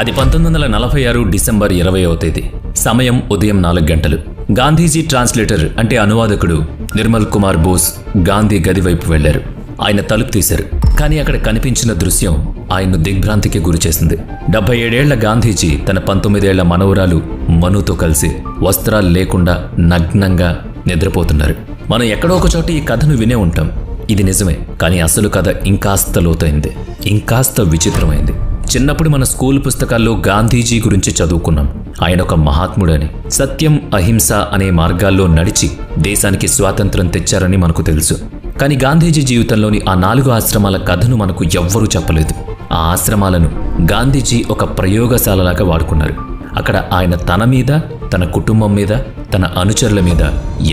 అది 1946 డిసెంబర్ 20వ తేదీ. సమయం ఉదయం 4 గంటలు. గాంధీజీ ట్రాన్స్లేటర్ అంటే అనువాదకుడు నిర్మల్ కుమార్ బోస్ గాంధీ గది వైపు వెళ్లారు. ఆయన తలుపు తీశారు. కానీ అక్కడ కనిపించిన దృశ్యం ఆయన్ను దిగ్భ్రాంతికి గురిచేసింది. 77 ఏళ్ల గాంధీజీ తన 19 ఏళ్ల మనవరాలు మనుతో కలిసి వస్త్రాలు లేకుండా నగ్నంగా నిద్రపోతున్నారు. మనం ఎక్కడో ఒక చోట ఈ కథను వినే ఉంటాం. ఇది నిజమే. కానీ అసలు కథ ఇంకాస్త లోతైంది, ఇంకాస్త విచిత్రమైంది. చిన్నప్పుడు మన స్కూల్ పుస్తకాల్లో గాంధీజీ గురించి చదువుకున్నాం. ఆయన ఒక మహాత్ముడని, సత్యం అహింస అనే మార్గాల్లో నడిచి దేశానికి స్వాతంత్రం తెచ్చారని మనకు తెలుసు. కానీ గాంధీజీ జీవితంలోని ఆ 4 ఆశ్రమాల కథను మనకు ఎవ్వరూ చెప్పలేదు. ఆ ఆశ్రమాలను గాంధీజీ ఒక ప్రయోగశాలలాగా వాడుకున్నారు. అక్కడ ఆయన తన మీద, తన కుటుంబం మీద, తన అనుచరుల మీద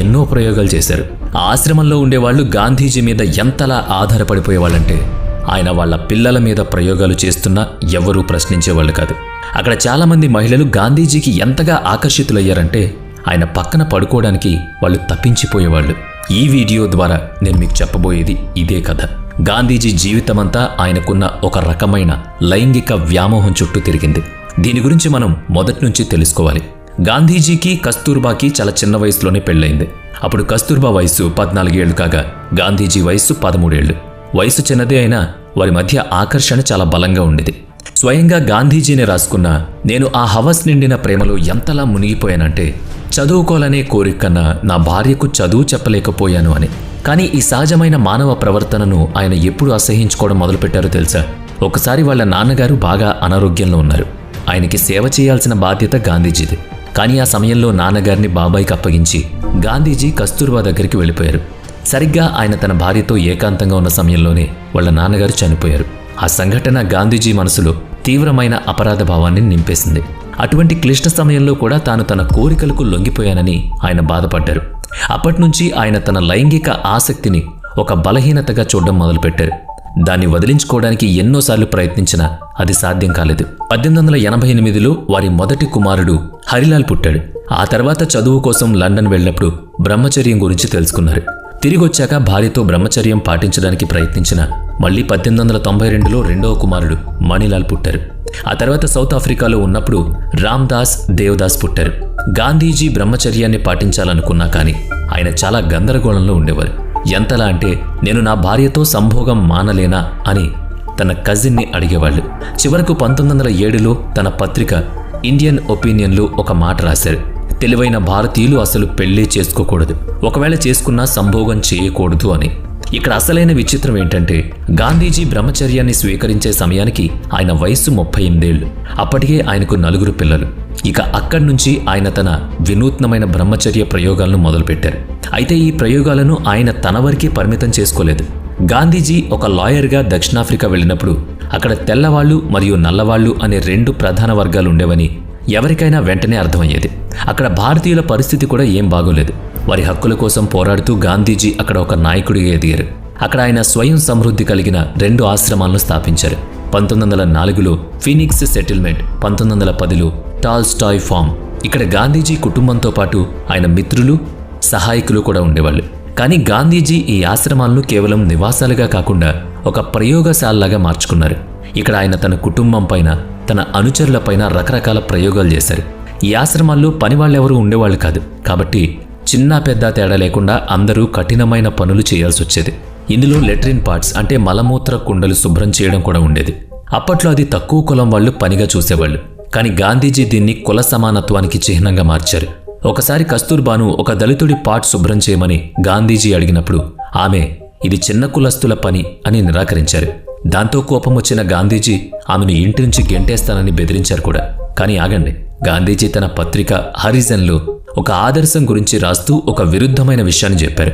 ఎన్నో ప్రయోగాలు చేశారు. ఆ ఆశ్రమంలో ఉండేవాళ్లు గాంధీజీ మీద ఎంతలా ఆధారపడిపోయేవాళ్ళంటే ఆయన వాళ్ళ పిల్లల మీద ప్రయోగాలు చేస్తున్నా ఎవరూ ప్రశ్నించేవాళ్ళు కాదు. అక్కడ చాలామంది మహిళలు గాంధీజీకి ఎంతగా ఆకర్షితులయ్యారంటే ఆయన పక్కన పడుకోవడానికి వాళ్ళు తప్పించిపోయేవాళ్ళు. ఈ వీడియో ద్వారా నేను మీకు చెప్పబోయేది ఇదే కథ. గాంధీజీ జీవితమంతా ఆయనకున్న ఒక రకమైన లైంగిక వ్యామోహం చుట్టూ తిరిగింది. దీని గురించి మనం మొదటి నుంచి తెలుసుకోవాలి. గాంధీజీకి కస్తూర్బాకి చాలా చిన్న వయసులోనే పెళ్ళైంది. అప్పుడు కస్తూర్బా వయసు 14 ఏళ్లు కాగా గాంధీజీ వయసు 13 ఏళ్లు. వయసు చిన్నదే అయినా వారి మధ్య ఆకర్షణ చాలా బలంగా ఉండేది. స్వయంగా గాంధీజీనే రాసుకున్న నేను ఆ హవస్ నిండిన ప్రేమలో ఎంతలా మునిగిపోయానంటే చదువుకోవాలనే కోరికన్నా నా భార్యకు చదువు చెప్పలేకపోయాను అని. కానీ ఈ సహజమైన మానవ ప్రవర్తనను ఆయన ఎప్పుడు అసహించుకోవడం మొదలుపెట్టారో తెలుసా? ఒకసారి వాళ్ళ నాన్నగారు బాగా అనారోగ్యంలో ఉన్నారు. ఆయనకి సేవ చేయాల్సిన బాధ్యత గాంధీజీది. కానీ ఆ సమయంలో నాన్నగారిని బాబాయికి అప్పగించి గాంధీజీ కస్తూర్బా దగ్గరికి వెళ్ళిపోయారు. సరిగ్గా ఆయన తన భార్యతో ఏకాంతంగా ఉన్న సమయంలోనే వాళ్ళ నాన్నగారు చనిపోయారు. ఆ సంఘటన గాంధీజీ మనసులో తీవ్రమైన అపరాధ భావాన్ని నింపేసింది. అటువంటి క్లిష్ట సమయంలో కూడా తాను తన కోరికలకు లొంగిపోయానని ఆయన బాధపడ్డారు. అప్పటినుంచి ఆయన తన లైంగిక ఆసక్తిని ఒక బలహీనతగా చూడడం మొదలుపెట్టారు. దాన్ని వదిలించుకోవడానికి ఎన్నోసార్లు ప్రయత్నించినా అది సాధ్యం కాలేదు. 1888లో వారి మొదటి కుమారుడు హరిలాల్ పుట్టాడు. ఆ తర్వాత చదువు కోసం లండన్ వెళ్ళినప్పుడు బ్రహ్మచర్యం గురించి తెలుసుకున్నారు. తిరిగొచ్చాక భార్యతో బ్రహ్మచర్యం పాటించడానికి ప్రయత్నించిన మళ్లీ 1892లో రెండవ కుమారుడు మణిలాల్ పుట్టారు. ఆ తర్వాత సౌత్ ఆఫ్రికాలో ఉన్నప్పుడు రామ్దాస్ దేవదాస్ పుట్టారు. గాంధీజీ బ్రహ్మచర్యాన్ని పాటించాలనుకున్నా కానీ ఆయన చాలా గందరగోళంలో ఉండేవారు. ఎంతలా అంటే నేను నా భార్యతో సంభోగం మానలేనా అని తన కజిన్ని అడిగేవాళ్ళు. చివరకు 1907లో తన పత్రిక ఇండియన్ ఒపీనియన్లో ఒక మాట రాశారు. తెలివైన భారతీయులు అసలు పెళ్లి చేసుకోకూడదు, ఒకవేళ చేసుకున్నా సంభోగం చేయకూడదు అని. ఇక్కడ అసలైన విచిత్రం ఏంటంటే గాంధీజీ బ్రహ్మచర్యాన్ని స్వీకరించే సమయానికి ఆయన వయస్సు 38 ఏళ్లు. అప్పటికే ఆయనకు 4 పిల్లలు. ఇక అక్కడి నుంచి ఆయన తన వినూత్నమైన బ్రహ్మచర్య ప్రయోగాలను మొదలుపెట్టారు. అయితే ఈ ప్రయోగాలను ఆయన తన వరకే పరిమితం చేసుకోలేదు. గాంధీజీ ఒక లాయర్గా దక్షిణాఫ్రికా వెళ్ళినప్పుడు అక్కడ తెల్లవాళ్లు మరియు నల్లవాళ్లు అనే 2 ప్రధాన వర్గాలు ఉండేవని ఎవరికైనా వెంటనే అర్థమయ్యేది. అక్కడ భారతీయుల పరిస్థితి కూడా ఏం బాగోలేదు. వారి హక్కుల కోసం పోరాడుతూ గాంధీజీ అక్కడ ఒక నాయకుడిగా ఎదిగారు. అక్కడ ఆయన స్వయం సమృద్ధి కలిగిన 2 ఆశ్రమాలను స్థాపించారు. 1904లో ఫీనిక్స్ సెటిల్మెంట్, 1910లో టాల్స్టాయ్ ఫామ్. ఇక్కడ గాంధీజీ కుటుంబంతో పాటు ఆయన మిత్రులు, సహాయకులు కూడా ఉండేవాళ్ళు. కానీ గాంధీజీ ఈ ఆశ్రమాలను కేవలం నివాసాలుగా కాకుండా ఒక ప్రయోగశాలలాగా మార్చుకున్నారు. ఇక్కడ ఆయన తన కుటుంబం పైన, తన అనుచరులపైన రకరకాల ప్రయోగాలు చేశారు. ఈ ఆశ్రమాల్లో పనివాళ్ళెవరూ ఉండేవాళ్ళు కాదు. కాబట్టి చిన్న పెద్ద తేడా లేకుండా అందరూ కఠినమైన పనులు చేయాల్సి వచ్చేది. ఇందులో లెట్రిన్ పార్ట్స్ అంటే మలమూత్ర కుండలు శుభ్రం చేయడం కూడా ఉండేది. అప్పట్లో అది తక్కువ కులం వాళ్ళు పనిగా చూసేవాళ్ళు. కానీ గాంధీజీ దీన్ని కుల సమానత్వానికి చిహ్నంగా మార్చారు. ఒకసారి కస్తూర్బాను ఒక దళితుడి పాట్ శుభ్రం చేయమని గాంధీజీ అడిగినప్పుడు ఆమె ఇది చిన్న కులస్తుల పని అని నిరాకరించారు. దాంతో కోపం వచ్చిన గాంధీజీ ఆమెను ఇంటి నుంచి గెంటేస్తానని బెదిరించారు కూడా. కానీ ఆగండి, గాంధీజీ తన పత్రిక హరిజన్లో ఒక ఆదర్శం గురించి రాస్తూ ఒక విరుద్ధమైన విషయాన్ని చెప్పారు.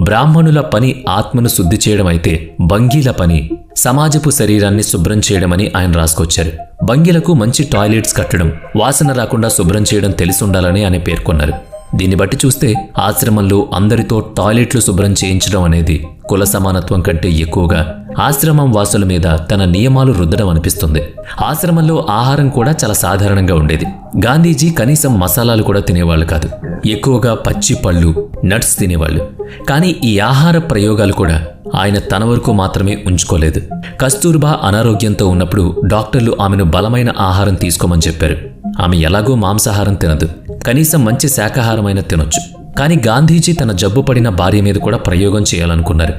బ్రాహ్మణుల పని ఆత్మను శుద్ధి చేయడం అయితే బంగీల పని సమాజపు శరీరాన్ని శుభ్రం చేయడమని ఆయన రాసుకొచ్చారు. బంగీలకు మంచి టాయిలెట్స్ కట్టడం, వాసన రాకుండా శుభ్రం చేయడం తెలిసుండాలని ఆయన పేర్కొన్నారు. దీన్ని బట్టి చూస్తే ఆశ్రమంలో అందరితో టాయిలెట్లు శుభ్రం చేయించడం అనేది కుల సమానత్వం కంటే ఎక్కువగా ఆశ్రమం వాసుల మీద తన నియమాలు రుద్దడం అనిపిస్తుంది. ఆశ్రమంలో ఆహారం కూడా చాలా సాధారణంగా ఉండేది. గాంధీజీ కనీసం మసాలాలు కూడా తినేవాళ్ళు కాదు. ఎక్కువగా పచ్చి పళ్ళు, నట్స్ తినేవాళ్ళు. కానీ ఈ ఆహార ప్రయోగాలు కూడా ఆయన తన వరకు మాత్రమే ఉంచుకోలేదు. కస్తూర్బా అనారోగ్యంతో ఉన్నప్పుడు డాక్టర్లు ఆమెను బలమైన ఆహారం తీసుకోమని చెప్పారు. ఆమె ఎలాగో మాంసాహారం తినదు, కనీసం మంచి శాకాహారమైన తినొచ్చు. కానీ గాంధీజీ తన జబ్బు పడిన భార్య మీద కూడా ప్రయోగం చేయాలనుకున్నారు.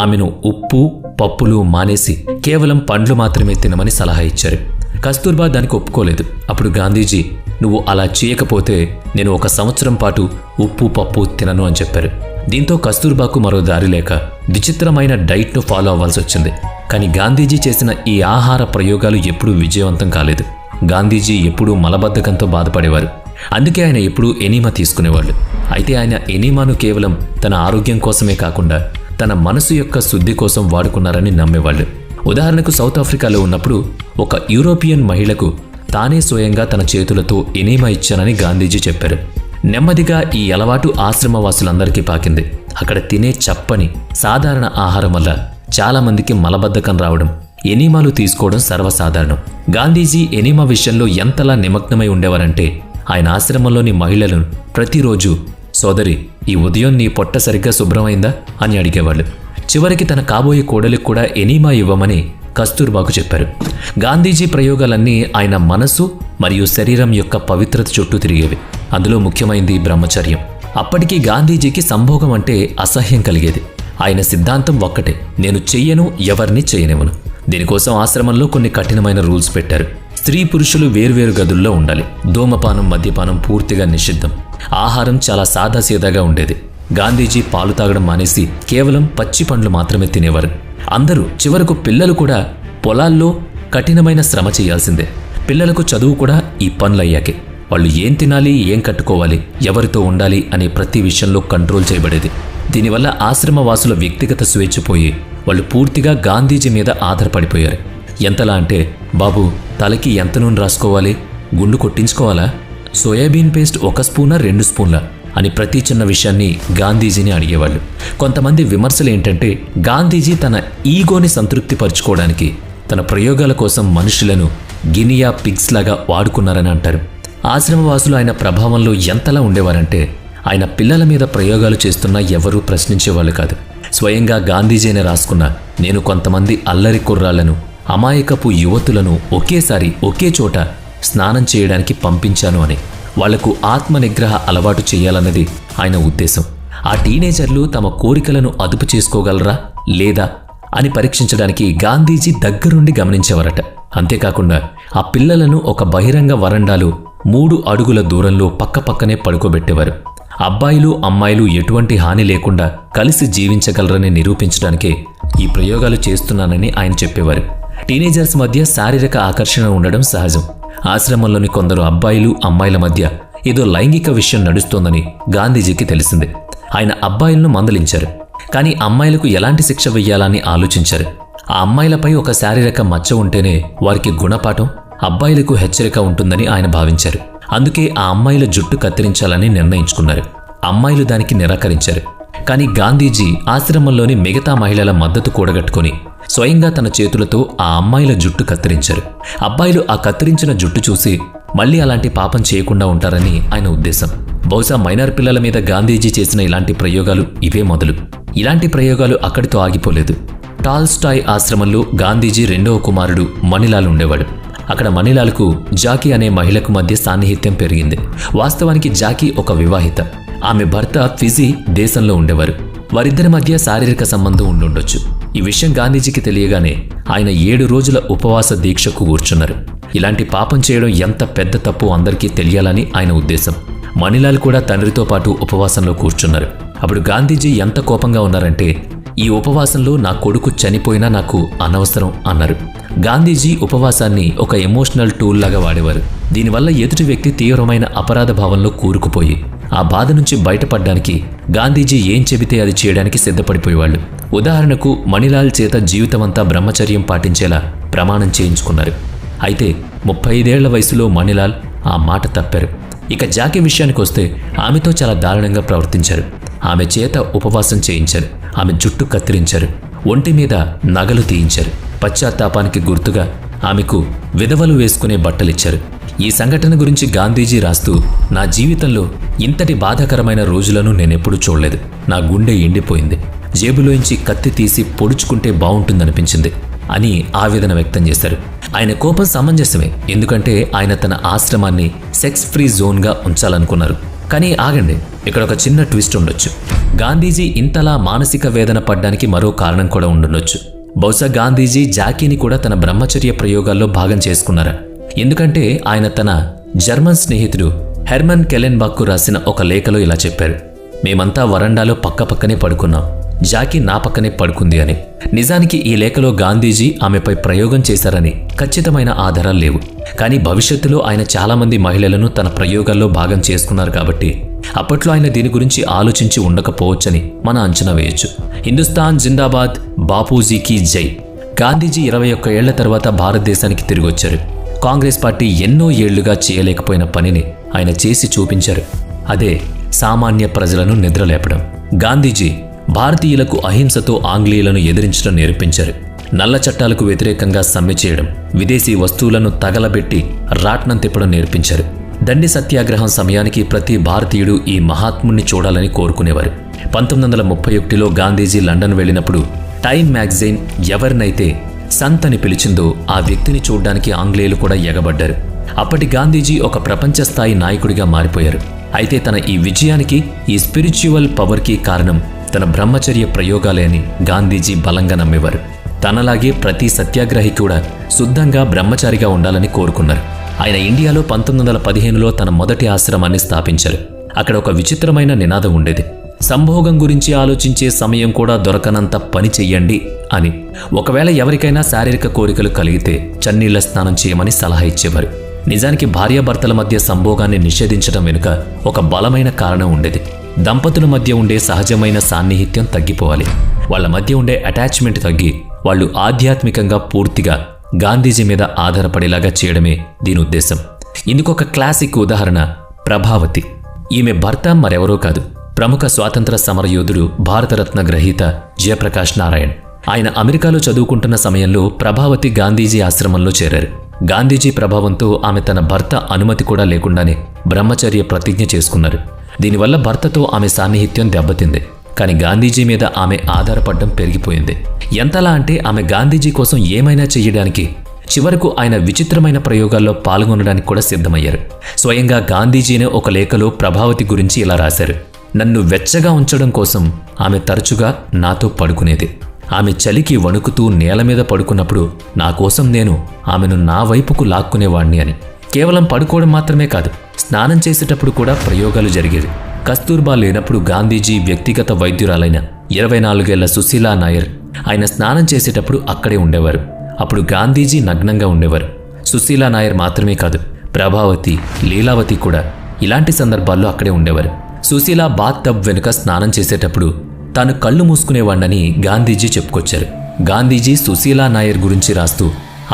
ఆమెను ఉప్పు, పప్పులు మానేసి కేవలం పండ్లు మాత్రమే తినమని సలహా ఇచ్చారు. కస్తూర్బా దానికి ఒప్పుకోలేదు. అప్పుడు గాంధీజీ, నువ్వు అలా చేయకపోతే నేను 1 సంవత్సరం పాటు ఉప్పు పప్పు తినను అని చెప్పారు. దీంతో కస్తూర్బాకు మరో దారి లేక విచిత్రమైన డైట్ను ఫాలో అవ్వాల్సి వచ్చింది. కానీ గాంధీజీ చేసిన ఈ ఆహార ప్రయోగాలు ఎప్పుడూ విజయవంతం కాలేదు. గాంధీజీ ఎప్పుడూ మలబద్ధకంతో బాధపడేవారు. అందుకే ఆయన ఎప్పుడూ ఎనీమా తీసుకునేవాళ్ళు. అయితే ఆయన ఎనీమాను కేవలం తన ఆరోగ్యం కోసమే కాకుండా తన మనసు యొక్క శుద్ధి కోసం వాడుకున్నారని నమ్మేవాళ్ళు. ఉదాహరణకు సౌత్ ఆఫ్రికాలో ఉన్నప్పుడు ఒక యూరోపియన్ మహిళకు తానే స్వయంగా తన చేతులతో ఎనీమా ఇచ్చానని గాంధీజీ చెప్పారు. నెమ్మదిగా ఈ అలవాటు ఆశ్రమవాసులందరికీ పాకింది. అక్కడ తినే చప్పని సాధారణ ఆహారం వల్ల చాలామందికి మలబద్ధకం రావడం, ఎనీమాలు తీసుకోవడం సర్వసాధారణం. గాంధీజీ ఎనీమా విషయంలో ఎంతలా నిమగ్నమై ఉండేవారంటే ఆయన ఆశ్రమంలోని మహిళలను ప్రతిరోజు, సోదరి, ఈ ఉదయం నీ పొట్ట సరిగ్గా శుభ్రమైందా అని అడిగేవాళ్ళు. చివరికి తన కాబోయే కోడలికి కూడా ఎనీమా ఇవ్వమని కస్తూర్బాకు చెప్పారు. గాంధీజీ ప్రయోగాలన్నీ ఆయన మనసు మరియు శరీరం యొక్క పవిత్రత చుట్టూ తిరిగేవి. అందులో ముఖ్యమైనది బ్రహ్మచర్యం. అప్పటికీ గాంధీజీకి సంభోగం అంటే అసహ్యం కలిగేది. ఆయన సిద్ధాంతం ఒక్కటే, నేను చెయ్యను, ఎవరిని చేయనివ్వను. దీనికోసం ఆశ్రమంలో కొన్ని కఠినమైన రూల్స్ పెట్టారు. స్త్రీ పురుషులు వేర్వేరు గదుల్లో ఉండాలి. ధూమపానం, మద్యపానం పూర్తిగా నిషిద్ధం. ఆహారం చాలా సాదాసీదాగా ఉండేది. గాంధీజీ పాలు తాగడం మానేసి కేవలం పచ్చి పండ్లు మాత్రమే తినేవారు. అందరూ, చివరకు పిల్లలు కూడా పొలాల్లో కఠినమైన శ్రమ చేయాల్సిందే. పిల్లలకు చదువు కూడా ఈ పనులయ్యాకే. వాళ్ళు ఏం తినాలి, ఏం కట్టుకోవాలి, ఎవరితో ఉండాలి అనే ప్రతి విషయంలో కంట్రోల్ చేయబడేది. దీనివల్ల ఆశ్రమవాసుల వ్యక్తిగత స్వేచ్ఛ పోయి వాళ్ళు పూర్తిగా గాంధీజీ మీద ఆధారపడిపోయారు. ఎంతలా అంటే, బాబు తలకి ఎంత నూనె రాసుకోవాలి, గుండు కొట్టించుకోవాలా, సోయాబీన్ పేస్ట్ 1 స్పూనా 2 స్పూన్లా అని ప్రతి చిన్న విషయాన్ని గాంధీజీని అడిగేవాళ్ళు. కొంతమంది విమర్శలు ఏంటంటే, గాంధీజీ తన ఈగోని సంతృప్తి పరుచుకోవడానికి తన ప్రయోగాల కోసం మనుషులను గినియా పిగ్స్ లాగా వాడుకున్నారని అంటారు. ఆశ్రమవాసులు ఆయన ప్రభావంలో ఎంతలా ఉండేవారంటే, ఆయన పిల్లల మీద ప్రయోగాలు చేస్తున్నా ఎవరూ ప్రశ్నించేవాళ్ళు కాదు. స్వయంగా గాంధీజీనే రాసుకున్న, నేను కొంతమంది అల్లరి కుర్రాళ్లను, అమాయకపు యువతులను ఒకేసారి ఒకే చోట స్నానం చేయడానికి పంపించాను అని. వాళ్లకు ఆత్మనిగ్రహ అలవాటు చేయాలన్నది ఆయన ఉద్దేశం. ఆ టీనేజర్లు తమ కోరికలను అదుపు చేసుకోగలరా లేదా అని పరీక్షించడానికి గాంధీజీ దగ్గరుండి గమనించేవారట. అంతేకాకుండా ఆ పిల్లలను ఒక బహిరంగ వరండాలో 3 అడుగుల దూరంలో పక్కపక్కనే పడుకోబెట్టేవారు. అబ్బాయిలు అమ్మాయిలు ఎటువంటి హాని లేకుండా కలిసి జీవించగలరని నిరూపించడానికే ఈ ప్రయోగాలు చేస్తున్నానని ఆయన చెప్పేవారు. టీనేజర్స్ మధ్య శారీరక ఆకర్షణ ఉండడం సహజం. ఆశ్రమంలోని కొందరు అబ్బాయిలు అమ్మాయిల మధ్య ఏదో లైంగిక విషయం నడుస్తోందని గాంధీజీకి తెలిసింది. ఆయన అబ్బాయిలను మందలించారు. కానీ అమ్మాయిలకు ఎలాంటి శిక్ష వెయ్యాలని ఆలోచించారు. ఆ అమ్మాయిలపై ఒక శారీరక మచ్చ ఉంటేనే వారికి గుణపాఠం, అబ్బాయిలకు హెచ్చరిక ఉంటుందని ఆయన భావించారు. అందుకే ఆ అమ్మాయిల జుట్టు కత్తిరించాలని నిర్ణయించుకున్నారు. అమ్మాయిలు దానికి నిరాకరించారు. కానీ గాంధీజీ ఆశ్రమంలోని మిగతా మహిళల మద్దతు కూడగట్టుకుని స్వయంగా తన చేతులతో ఆ అమ్మాయిల జుట్టు కత్తిరించారు. అబ్బాయిలు ఆ కత్తిరించిన జుట్టు చూసి మళ్లీ అలాంటి పాపం చేయకుండా ఉంటారని ఆయన ఉద్దేశం. బహుశా మైనర్ పిల్లల మీద గాంధీజీ చేసిన ఇలాంటి ప్రయోగాలు ఇవే మొదలు. ఇలాంటి ప్రయోగాలు అక్కడితో ఆగిపోలేదు. టాల్స్టాయ్ ఆశ్రమంలో గాంధీజీ 2వ కుమారుడు మణిలాల్ ఉండేవాడు. అక్కడ మణిలాల్కు జాకీ అనే మహిళకు మధ్య సాన్నిహిత్యం పెరిగింది. వాస్తవానికి జాకీ ఒక వివాహిత. ఆమె భర్త ఫిజీ దేశంలో ఉండేవారు. వారిద్దరి మధ్య శారీరక సంబంధం ఉండుండొచ్చు. ఈ విషయం గాంధీజీకి తెలియగానే ఆయన 7 రోజుల ఉపవాస దీక్షకు కూర్చున్నారు. ఇలాంటి పాపం చేయడం ఎంత పెద్ద తప్పు అందరికీ తెలియాలని ఆయన ఉద్దేశం. మణిలాల్ కూడా తండ్రితో పాటు ఉపవాసంలో కూర్చున్నారు. అప్పుడు గాంధీజీ ఎంత కోపంగా ఉన్నారంటే, ఈ ఉపవాసంలో నా కొడుకు చనిపోయినా నాకు అనవసరం అన్నారు. గాంధీజీ ఉపవాసాన్ని ఒక ఎమోషనల్ టూల్ లాగా వాడేవారు. దీనివల్ల ఎదుటి వ్యక్తి తీవ్రమైన అపరాధ భావంలో కూరుకుపోయి ఆ బాధ నుంచి బయటపడడానికి గాంధీజీ ఏం చెబితే అది చేయడానికి సిద్ధపడిపోయేవాళ్ళు. ఉదాహరణకు మణిలాల్ చేత జీవితమంతా బ్రహ్మచర్యం పాటించేలా ప్రమాణం చేయించుకున్నారు. అయితే 35 ఏళ్ల వయసులో మణిలాల్ ఆ మాట తప్పారు. ఇక జాకీ విషయానికి వస్తే ఆమెతో చాలా దారుణంగా ప్రవర్తించారు. ఆమె చేత ఉపవాసం చేయించారు, ఆమె జుట్టు కత్తిరించారు, ఒంటి మీద నగలు తీయించారు. పశ్చాత్తాపానికి గుర్తుగా ఆమెకు విధవలు వేసుకునే బట్టలిచ్చారు. ఈ సంఘటన గురించి గాంధీజీ రాస్తూ, నా జీవితంలో ఇంతటి బాధాకరమైన రోజులను నేనెప్పుడూ చూడలేదు. నా గుండె ఎండిపోయింది. జేబులోంచి కత్తి తీసి పొడుచుకుంటే బావుంటుందనిపించింది అని ఆవేదన వ్యక్తం చేశారు. ఆయన కోపం సమంజసమే, ఎందుకంటే ఆయన తన ఆశ్రమాన్ని సెక్స్ ఫ్రీ జోన్గా ఉంచాలనుకున్నారు. కానీ ఆగండి, ఇక్కడ ఒక చిన్న ట్విస్ట్ ఉండొచ్చు. గాంధీజీ ఇంతలా మానసిక వేదన పడ్డానికి మరో కారణం కూడా ఉండుండొచ్చు. బహుశా గాంధీజీ జాకీని కూడా తన బ్రహ్మచర్య ప్రయోగాల్లో భాగం చేసుకున్నారా? ఎందుకంటే ఆయన తన జర్మన్ స్నేహితుడు హెర్మన్ కెలెన్బాక్కు రాసిన ఒక లేఖలో ఇలా చెప్పారు: మేమంతా వరండాలో పక్కపక్కనే పడుకున్నాం, జాకీ నా పక్కనే పడుకుంది అని. నిజానికి ఈ లేఖలో గాంధీజీ ఆమెపై ప్రయోగం చేశారని ఖచ్చితమైన ఆధారాలు లేవు. కానీ భవిష్యత్తులో ఆయన చాలామంది మహిళలను తన ప్రయోగాల్లో భాగం చేసుకున్నారు కాబట్టి అప్పట్లో ఆయన దీని గురించి ఆలోచించి ఉండకపోవచ్చని మన అంచనా వేయొచ్చు. హిందుస్థాన్ జిందాబాద్, బాపూజీకి జై. గాంధీజీ 21 ఏళ్ల తర్వాత భారతదేశానికి తిరిగొచ్చారు. కాంగ్రెస్ పార్టీ ఎన్నో ఏళ్లుగా చేయలేకపోయిన పనిని ఆయన చేసి చూపించారు. అదే సామాన్య ప్రజలను నిద్రలేపడం. గాంధీజీ భారతీయులకు అహింసతో ఆంగ్లేయులను ఎదిరించడం నేర్పించారు. నల్ల చట్టాలకు వ్యతిరేకంగా సమ్మె చేయడం, విదేశీ వస్తువులను తగలబెట్టి రాట్నం తిప్పడం నేర్పించారు. దండి సత్యాగ్రహం సమయానికి ప్రతి భారతీయుడు ఈ మహాత్ముణ్ణి చూడాలని కోరుకునేవారు. 1931లో గాంధీజీ లండన్ వెళ్ళినప్పుడు టైమ్ మ్యాగజైన్ ఎవరినైతే సంత్ అని పిలిచిందో ఆ వ్యక్తిని చూడ్డానికి ఆంగ్లేయులు కూడా ఎగబడ్డారు. అప్పటి గాంధీజీ ఒక ప్రపంచ స్థాయి నాయకుడిగా మారిపోయారు. అయితే తన ఈ విజయానికి, ఈ స్పిరిచువల్ పవర్కి కారణం తన బ్రహ్మచర్య ప్రయోగాలే అని గాంధీజీ బలంగా నమ్మేవారు. తనలాగే ప్రతి సత్యాగ్రహి కూడా శుద్ధంగా బ్రహ్మచారిగా ఉండాలని కోరుకున్నారు. ఆయన ఇండియాలో 1915లో తన మొదటి ఆశ్రమాన్ని స్థాపించారు. అక్కడ ఒక విచిత్రమైన నినాదం ఉండేది: సంభోగం గురించి ఆలోచించే సమయం కూడా దొరకనంత పని చెయ్యండి అని. ఒకవేళ ఎవరికైనా శారీరక కోరికలు కలిగితే చన్నీళ్ల స్నానం చేయమని సలహా ఇచ్చేవారు. నిజానికి భార్యాభర్తల మధ్య సంభోగాన్ని నిషేధించడం వెనుక ఒక బలమైన కారణం ఉండేది. దంపతుల మధ్య ఉండే సహజమైన సాన్నిహిత్యం తగ్గిపోవాలి. వాళ్ళ మధ్య ఉండే అటాచ్మెంట్ తగ్గి వాళ్ళు ఆధ్యాత్మికంగా పూర్తిగా గాంధీజీ మీద ఆధారపడేలాగా చేయడమే దీని ఉద్దేశం. ఇందుకొక క్లాసిక్ ఉదాహరణ ప్రభావతి. ఈమె భర్త మరెవరో కాదు, ప్రముఖ స్వాతంత్ర సమరయోధుడు, భారతరత్న గ్రహీత జయప్రకాష్ నారాయణ్. ఆయన అమెరికాలో చదువుకుంటున్న సమయంలో ప్రభావతి గాంధీజీ ఆశ్రమంలో చేరారు. గాంధీజీ ప్రభావంతో ఆమె తన భర్త అనుమతి కూడా లేకుండానే బ్రహ్మచర్య ప్రతిజ్ఞ చేసుకున్నారు. దీనివల్ల భర్తతో ఆమె సాన్నిహిత్యం దెబ్బతింది. కానీ గాంధీజీ మీద ఆమె ఆధారపడడం పెరిగిపోయింది. ఎంతలా అంటే ఆమె గాంధీజీ కోసం ఏమైనా చెయ్యడానికి, చివరకు ఆయన విచిత్రమైన ప్రయోగాల్లో పాల్గొనడానికి కూడా సిద్ధమయ్యారు. స్వయంగా గాంధీజీనే ఒక లేఖలో ప్రభావతి గురించి ఇలా రాశారు: నన్ను వెచ్చగా ఉంచడం కోసం ఆమె తరచుగా నాతో పడుకునేది. ఆమె చలికి వణుకుతూ నేల మీద పడుకున్నప్పుడు నా కోసం నేను ఆమెను నా వైపుకు లాక్కునేవాణ్ణి అని. కేవలం పడుకోవడం మాత్రమే కాదు, స్నానం చేసేటప్పుడు కూడా ప్రయోగాలు జరిగేవి. కస్తూర్బా లేనప్పుడు గాంధీజీ వ్యక్తిగత వైద్యురాలైన 24 ఏళ్ల సుశీలా నాయర్ ఆయన స్నానం చేసేటప్పుడు అక్కడే ఉండేవారు. అప్పుడు గాంధీజీ నగ్నంగా ఉండేవారు. సుశీలా నాయర్ మాత్రమే కాదు, ప్రభావతి, లీలావతి కూడా ఇలాంటి సందర్భాల్లో అక్కడే ఉండేవారు. సుశీల బాత్ టబ్ వెనుక స్నానం చేసేటప్పుడు తాను కళ్ళు మూసుకునేవాణ్ణని గాంధీజీ చెప్పుకొచ్చారు. గాంధీజీ సుశీలా నాయర్ గురించి రాస్తూ,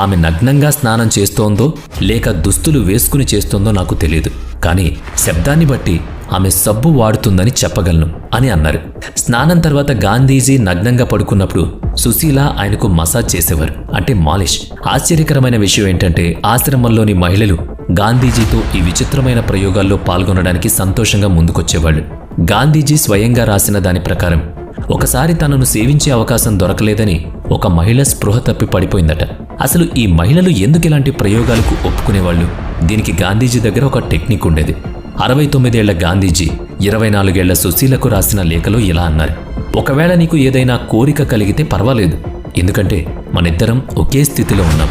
ఆమె నగ్నంగా స్నానం చేస్తోందో లేక దుస్తులు వేసుకుని చేస్తోందో నాకు తెలియదు, కానీ శబ్దాన్ని బట్టి ఆమె సబ్బు వాడుతుందని చెప్పగలను అని అన్నారు. స్నానం తర్వాత గాంధీజీ నగ్నంగా పడుకున్నప్పుడు సుశీల ఆయనకు మసాజ్ చేసేవారు, అంటే మాలిష్. ఆశ్చర్యకరమైన విషయం ఏంటంటే ఆశ్రమంలోని మహిళలు గాంధీజీతో ఈ విచిత్రమైన ప్రయోగాల్లో పాల్గొనడానికి సంతోషంగా ముందుకొచ్చేవాళ్ళు. గాంధీజీ స్వయంగా రాసిన దాని ప్రకారం ఒకసారి తనను సేవించే అవకాశం దొరకలేదని ఒక మహిళ స్పృహ తప్పి పడిపోయిందట. అసలు ఈ మహిళలు ఎందుకు ఇలాంటి ప్రయోగాలకు ఒప్పుకునేవాళ్ళు? దీనికి గాంధీజీ దగ్గర ఒక టెక్నిక్ ఉండేది. 69 ఏళ్ల గాంధీజీ 24 ఏళ్ల సుశీలకు రాసిన లేఖలో ఇలా అన్నారు: ఒకవేళ నీకు ఏదైనా కోరిక కలిగితే పర్వాలేదు, ఎందుకంటే మనిద్దరం ఒకే స్థితిలో ఉన్నాం.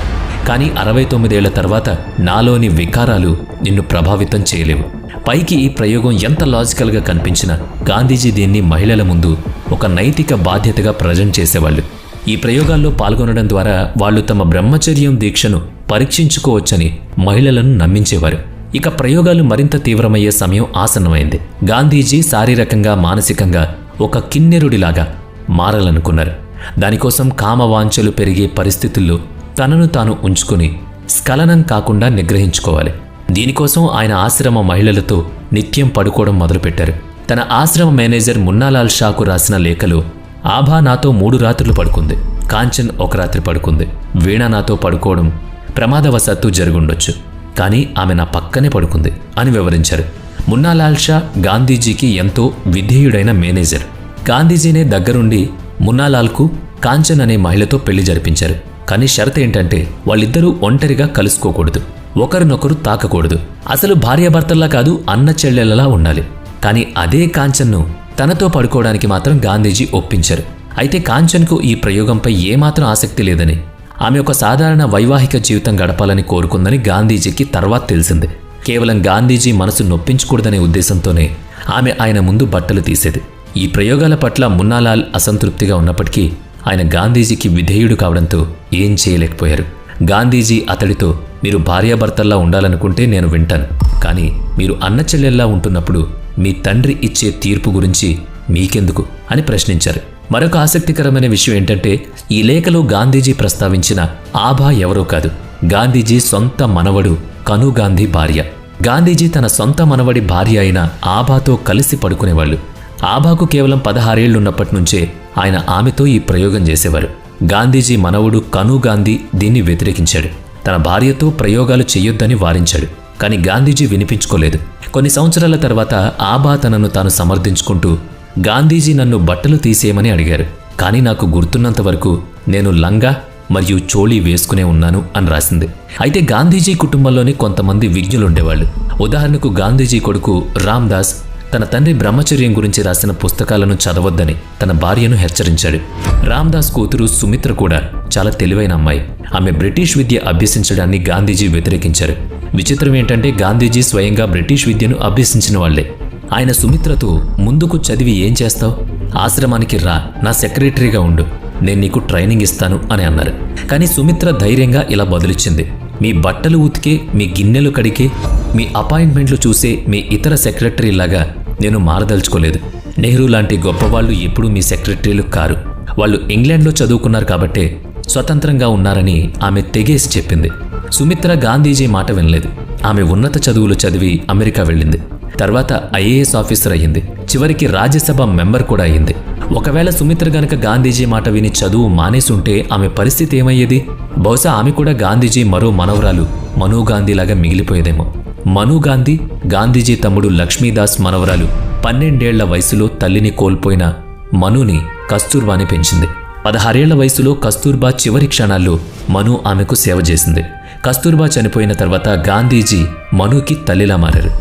కానీ 69 ఏళ్ల తర్వాత నాలోని వికారాలు నిన్ను ప్రభావితం చేయలేవు. పైకి ఈ ప్రయోగం ఎంత లాజికల్గా కనిపించినా గాంధీజీ దీన్ని మహిళల ముందు ఒక నైతిక బాధ్యతగా ప్రజెంట్ చేసేవాళ్ళు. ఈ ప్రయోగాల్లో పాల్గొనడం ద్వారా వాళ్ళు తమ బ్రహ్మచర్యం దీక్షను పరీక్షించుకోవచ్చని మహిళలను నమ్మించేవారు. ఇక ప్రయోగాలు మరింత తీవ్రమయ్యే సమయం ఆసన్నమైంది. గాంధీజీ శారీరకంగా, మానసికంగా ఒక కిన్నెరుడిలాగా మారాలనుకున్నారు. దానికోసం కామవాంఛలు పెరిగే పరిస్థితుల్లో తనను తాను ఉంచుకుని స్ఖలనం కాకుండా నిగ్రహించుకోవాలి. దీనికోసం ఆయన ఆశ్రమ మహిళలతో నిత్యం పడుకోవడం మొదలుపెట్టారు. తన ఆశ్రమ మేనేజర్ మున్నాలాల్ షాకు రాసిన లేఖలో ఆభా నాతో 3 రాత్రులు పడుకుంది, కాంచన్ 1 రాత్రి పడుకుంది, వీణ నాతో పడుకోవడం ప్రమాదవశాత్తు జరుగుండొచ్చు, కానీ ఆమె నా పక్కనే పడుకుంది అని వివరించారు. మున్నాలాల్ షా గాంధీజీకి ఎంతో విధేయుడైన మేనేజర్. గాంధీజీనే దగ్గరుండి మున్నాలాల్కు కాంచన్ అనే మహిళతో పెళ్లి జరిపించారు. కానీ షరతు ఏంటంటే వాళ్ళిద్దరూ ఒంటరిగా కలుసుకోకూడదు, ఒకరినొకరు తాకకూడదు, అసలు భార్యాభర్తల్లా కాదు అన్న చెల్లెలలా ఉండాలి. కానీ అదే కాంచన్ను తనతో పడుకోవడానికి మాత్రం గాంధీజీ ఒప్పించారు. అయితే కాంచన్కు ఈ ప్రయోగంపై ఏమాత్రం ఆసక్తి లేదని, ఆమె ఒక సాధారణ వైవాహిక జీవితం గడపాలని కోరుకుందని గాంధీజీకి తర్వాత తెలిసింది. కేవలం గాంధీజీ మనసు నొప్పించకూడదనే ఉద్దేశంతోనే ఆమె ఆయన ముందు బట్టలు తీసేది. ఈ ప్రయోగాల పట్ల మున్నాలాల్ అసంతృప్తిగా ఉన్నప్పటికీ ఆయన గాంధీజీకి విధేయుడు కావడంతో ఏం చేయలేకపోయారు. గాంధీజీ అతడితో, మీరు భార్యాభర్తల్లా ఉండాలనుకుంటే నేను వింటాను, కానీ మీరు అన్న చెల్లెల్లా ఉంటున్నప్పుడు మీ తండ్రి ఇచ్చే తీర్పు గురించి మీకెందుకు అని ప్రశ్నించారు. మరొక ఆసక్తికరమైన విషయం ఏంటంటే ఈ లేఖలో గాంధీజీ ప్రస్తావించిన ఆభా ఎవరో కాదు, గాంధీజీ సొంత మనవడు కను గాంధీ భార్య. గాంధీజీ తన సొంత మనవడి భార్య అయిన ఆభాతో కలిసి పడుకునేవాళ్లు. ఆభాకు కేవలం 16 ఏళ్లున్నప్పటి నుంచే ఆయన ఆమెతో ఈ ప్రయోగం చేసేవారు. గాంధీజీ మనవడు కను గాంధీ దీన్ని వ్యతిరేకించాడు. తన భార్యతో ప్రయోగాలు చెయ్యొద్దని వారించాడు. కానీ గాంధీజీ వినిపించుకోలేదు. కొన్ని సంవత్సరాల తర్వాత ఆభా తనను తాను సమర్థించుకుంటూ, గాంధీజీ నన్ను బట్టలు తీసేయమని అడిగారు, కానీ నాకు గుర్తున్నంత వరకు నేను లంగా మరియు చోళీ వేసుకునే ఉన్నాను అని రాసింది. అయితే గాంధీజీ కుటుంబంలోని కొంతమంది విజ్ఞులుండేవాళ్ళు. ఉదాహరణకు గాంధీజీ కొడుకు రామ్దాస్ తన తండ్రి బ్రహ్మచర్యం గురించి రాసిన పుస్తకాలను చదవొద్దని తన భార్యను హెచ్చరించాడు. రామ్దాస్ కూతురు సుమిత్ర కూడా చాలా తెలివైన అమ్మాయి. ఆమె బ్రిటిష్ విద్య అభ్యసించడాన్ని గాంధీజీ వ్యతిరేకించారు. విచిత్రం ఏంటంటే గాంధీజీ స్వయంగా బ్రిటిష్ విద్యను అభ్యసించిన వాళ్లే. ఆయన సుమిత్రతో, ముందుకు చదివి ఏం చేస్తావు, ఆశ్రమానికి రా, నా సెక్రటరీగా ఉండు, నేను నీకు ట్రైనింగ్ ఇస్తాను అని అన్నారు. కానీ సుమిత్ర ధైర్యంగా ఇలా బదులిచ్చింది, మీ బట్టలు ఉతికే, మీ గిన్నెలు కడిగే, మీ అపాయింట్మెంట్లు చూసే మీ ఇతర సెక్రటరీలాగా నేను మారదలుచుకోలేదు. నెహ్రూ లాంటి గొప్పవాళ్లు ఎప్పుడూ మీ సెక్రటరీలు కారు. వాళ్ళు ఇంగ్లాండ్లో చదువుకున్నారు కాబట్టే స్వతంత్రంగా ఉన్నారని ఆమె తెగేసి చెప్పింది. సుమిత్ర గాంధీజీ మాట వినలేదు. ఆమె ఉన్నత చదువులు చదివి అమెరికా వెళ్ళింది. తర్వాత ఐఏఎస్ ఆఫీసర్ అయ్యింది. చివరికి రాజ్యసభ మెంబర్ కూడా అయ్యింది. ఒకవేళ సుమిత్ర గనక గాంధీజీ మాట విని చదువు మానేసుంటే ఆమె పరిస్థితి ఏమయ్యేది? బహుశా ఆమె కూడా గాంధీజీ మరో మనవరాలు మను గాంధీలాగా మిగిలిపోయేదేమో. మను గాంధీ, గాంధీజీ తమ్ముడు లక్ష్మీదాస్ మనవరాలు 12 ఏళ్ల వయసులో తల్లిని కోల్పోయిన మనుని కస్తూర్బాని పెంచింది. 16 ఏళ్ల వయసులో కస్తూర్బా చివరి క్షణాల్లో మను ఆమెకు సేవ చేసింది. కస్తూర్బా చనిపోయిన తర్వాత గాంధీజీ మనుకి తల్లిలా మారారు.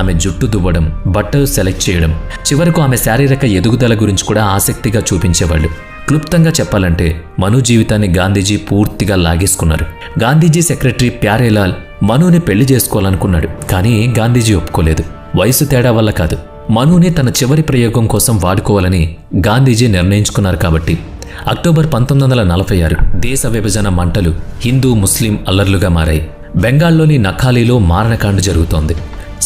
ఆమె జుట్టు దువ్వడం, బట్టలు సెలెక్ట్ చేయడం, చివరకు ఆమె శారీరక ఎదుగుదల గురించి కూడా ఆసక్తిగా చూపించేవాళ్ళు. క్లుప్తంగా చెప్పాలంటే మను జీవితాన్ని గాంధీజీ పూర్తిగా లాగేసుకున్నారు. గాంధీజీ సెక్రటరీ ప్యారేలాల్ మనుని పెళ్లి చేసుకోవాలనుకున్నాడు. కానీ గాంధీజీ ఒప్పుకోలేదు. వయసు తేడా వల్ల కాదు, మనుని తన చివరి ప్రయోగం కోసం వాడుకోవాలని గాంధీజీ నిర్ణయించుకున్నారు. కాబట్టి అక్టోబర్ 1946 దేశ విభజన మంటలు హిందూ ముస్లిం అల్లర్లుగా మారాయి. బెంగాల్లోని నఖాలీలో మారణకాండ జరుగుతోంది.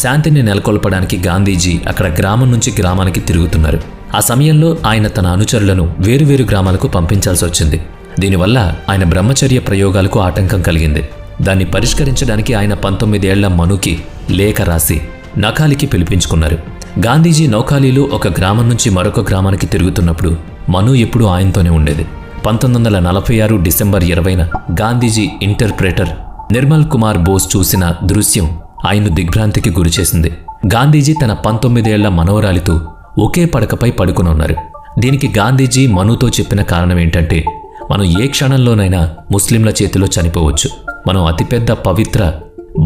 శాంతిని నెలకొల్పడానికి గాంధీజీ అక్కడ గ్రామం నుంచి గ్రామానికి తిరుగుతున్నారు. ఆ సమయంలో ఆయన తన అనుచరులను వేరువేరు గ్రామాలకు పంపించాల్సి వచ్చింది. దీనివల్ల ఆయన బ్రహ్మచర్య ప్రయోగాలకు ఆటంకం కలిగింది. దాన్ని పరిష్కరించడానికి ఆయన 19 ఏళ్ల మనుకి లేఖ రాసి నఖాలికి పిలిపించుకున్నారు. గాంధీజీ నౌఖాలీలో ఒక గ్రామం నుంచి మరొక గ్రామానికి తిరుగుతున్నప్పుడు మను ఎప్పుడూ ఆయనతోనే ఉండేది. 1946 డిసెంబర్ 20న గాంధీజీ ఇంటర్ప్రెటర్ నిర్మల్ కుమార్ బోస్ చూసిన దృశ్యం ఆయన్ను దిగ్భ్రాంతికి గురిచేసింది. గాంధీజీ తన 19 ఏళ్ల మనవరాలితో ఒకే పడకపై పడుకునున్నారు. దీనికి గాంధీజీ మనుతో చెప్పిన కారణం ఏంటంటే, మనం ఏ క్షణంలోనైనా ముస్లింల చేతిలో చనిపోవచ్చు. మనం అతిపెద్ద పవిత్ర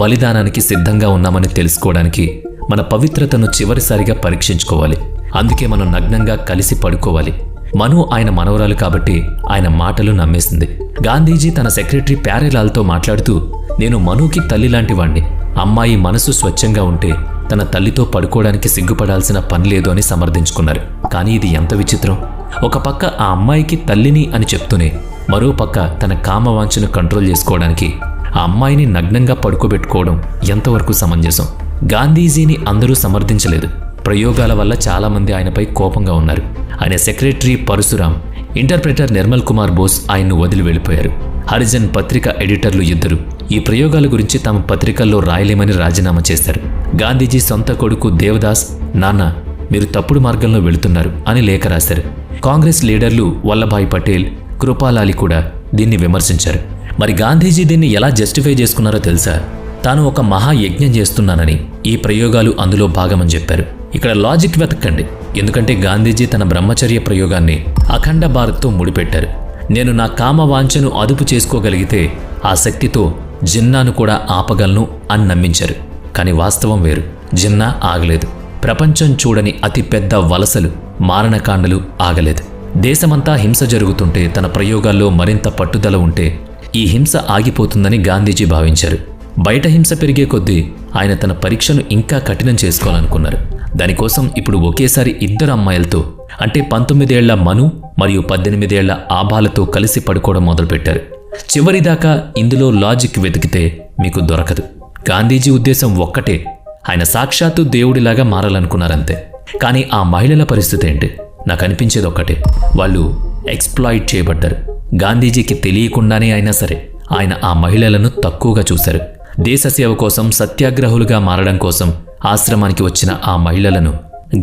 బలిదానానికి సిద్ధంగా ఉన్నామని తెలుసుకోవడానికి మన పవిత్రతను చివరిసారిగా పరీక్షించుకోవాలి. అందుకే మనం నగ్నంగా కలిసి పడుకోవాలి. మను ఆయన మనవరాలు కాబట్టి ఆయన మాటలు నమ్మేసింది. గాంధీజీ తన సెక్రటరీ ప్యారేలాల్తో మాట్లాడుతూ, నేను మనుకి తల్లి లాంటి వాణ్ణి. అమ్మాయి మనసు స్వచ్ఛంగా ఉంటే తన తల్లితో పడుకోవడానికి సిగ్గుపడాల్సిన పని లేదు అని సమర్థించుకున్నారు. కానీ ఇది ఎంత విచిత్రం! ఒక పక్క ఆ అమ్మాయికి తల్లిని అని చెప్తూనే మరో పక్క తన కామవాంఛను కంట్రోల్ చేసుకోవడానికి ఆ అమ్మాయిని నగ్నంగా పడుకోబెట్టుకోవడం ఎంతవరకు సమంజసం? గాంధీజీని అందరూ సమర్థించలేదు. ప్రయోగాల వల్ల చాలామంది ఆయనపై కోపంగా ఉన్నారు. ఆయన సెక్రటరీ పరశురాం, ఇంటర్ప్రెటర్ నిర్మల్ కుమార్ బోస్ ఆయన్ను వదిలి వెళ్ళిపోయారు. హరిజన్ పత్రిక ఎడిటర్లు ఇద్దరు ఈ ప్రయోగాల గురించి తమ పత్రికల్లో రాయలేమని రాజీనామా చేశారు. గాంధీజీ సొంత కొడుకు దేవదాస్, నాన్న మీరు తప్పుడు మార్గంలో వెళుతున్నారు అని లేఖ రాశారు. కాంగ్రెస్ లీడర్లు వల్లభాయ్ పటేల్, కృపాలాలి కూడా దీన్ని విమర్శించారు. మరి గాంధీజీ దీన్ని ఎలా జస్టిఫై చేసుకున్నారో తెలుసా? తాను ఒక మహాయజ్ఞం చేస్తున్నానని, ఈ ప్రయోగాలు అందులో భాగమని చెప్పారు. ఇక్కడ లాజిక్ వెతకండి, ఎందుకంటే గాంధీజీ తన బ్రహ్మచర్య ప్రయోగాన్ని అఖండ భారత్తో ముడిపెట్టారు. నేను నా కామవాంఛను అదుపు చేసుకోగలిగితే ఆ శక్తితో జిన్నాను కూడా ఆపగలను అని నమ్మించారు. కానీ వాస్తవం వేరు. జిన్నా ఆగలేదు. ప్రపంచం చూడని అతిపెద్ద వలసలు, మారణకాండలు ఆగలేదు. దేశమంతా హింస జరుగుతుంటే తన ప్రయోగాల్లో మరింత పట్టుదల ఉంటే ఈ హింస ఆగిపోతుందని గాంధీజీ భావించారు. బయట హింస పెరిగే కొద్దీ ఆయన తన పరీక్షను ఇంకా కఠినం చేసుకోవాలనుకున్నారు. దానికోసం ఇప్పుడు ఒకేసారి 2 అమ్మాయిలతో, అంటే 19 ఏళ్ల మను మరియు 18 ఏళ్ల ఆభాలతో కలిసి పడుకోవడం మొదలుపెట్టారు. చివరిదాకా ఇందులో లాజిక్ వెతికితే మీకు దొరకదు. గాంధీజీ ఉద్దేశం ఒక్కటే, ఆయన సాక్షాత్తు దేవుడిలాగా మారాలనుకున్నారంతే. కానీ ఆ మహిళల పరిస్థితి ఏంటి? నాకు అనిపించేది ఒక్కటే, వాళ్ళు ఎక్స్‌ప్లాయిట్ చేయబడ్డారు. గాంధీజీకి తెలియకుండానే అయినా సరే ఆయన ఆ మహిళలను తక్కువగా చూశారు. దేశసేవ కోసం, సత్యాగ్రహులుగా మారడం కోసం ఆశ్రమానికి వచ్చిన ఆ మహిళలను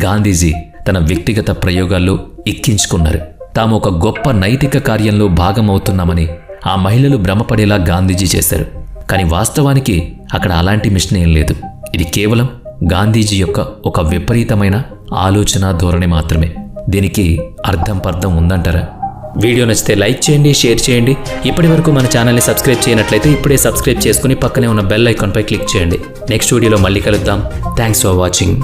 గాంధీజీ తన వ్యక్తిగత ప్రయోగాల్లో ఎక్కించుకున్నారు. తాము ఒక గొప్ప నైతిక కార్యంలో భాగమవుతున్నామని ఆ మహిళలు భ్రమపడేలా గాంధీజీ చేశారు. కానీ వాస్తవానికి అక్కడ అలాంటి మిషన్ ఏం లేదు. ఇది కేవలం గాంధీజీ యొక్క ఒక విపరీతమైన ఆలోచన ధోరణి మాత్రమే. దీనికి అర్థం పర్థం ఉందంటారా? వీడియో నచ్చితే లైక్ చేయండి, షేర్ చేయండి. ఇప్పటి వరకు మన ఛానల్ని సబ్స్క్రైబ్ చేయనట్లయితే ఇప్పుడే సబ్స్క్రైబ్ చేసుకుని పక్కనే ఉన్న బెల్ ఐకాన్పై క్లిక్ చేయండి. నెక్స్ట్ వీడియోలో మళ్ళీ కలుద్దాం. Thanks for watching.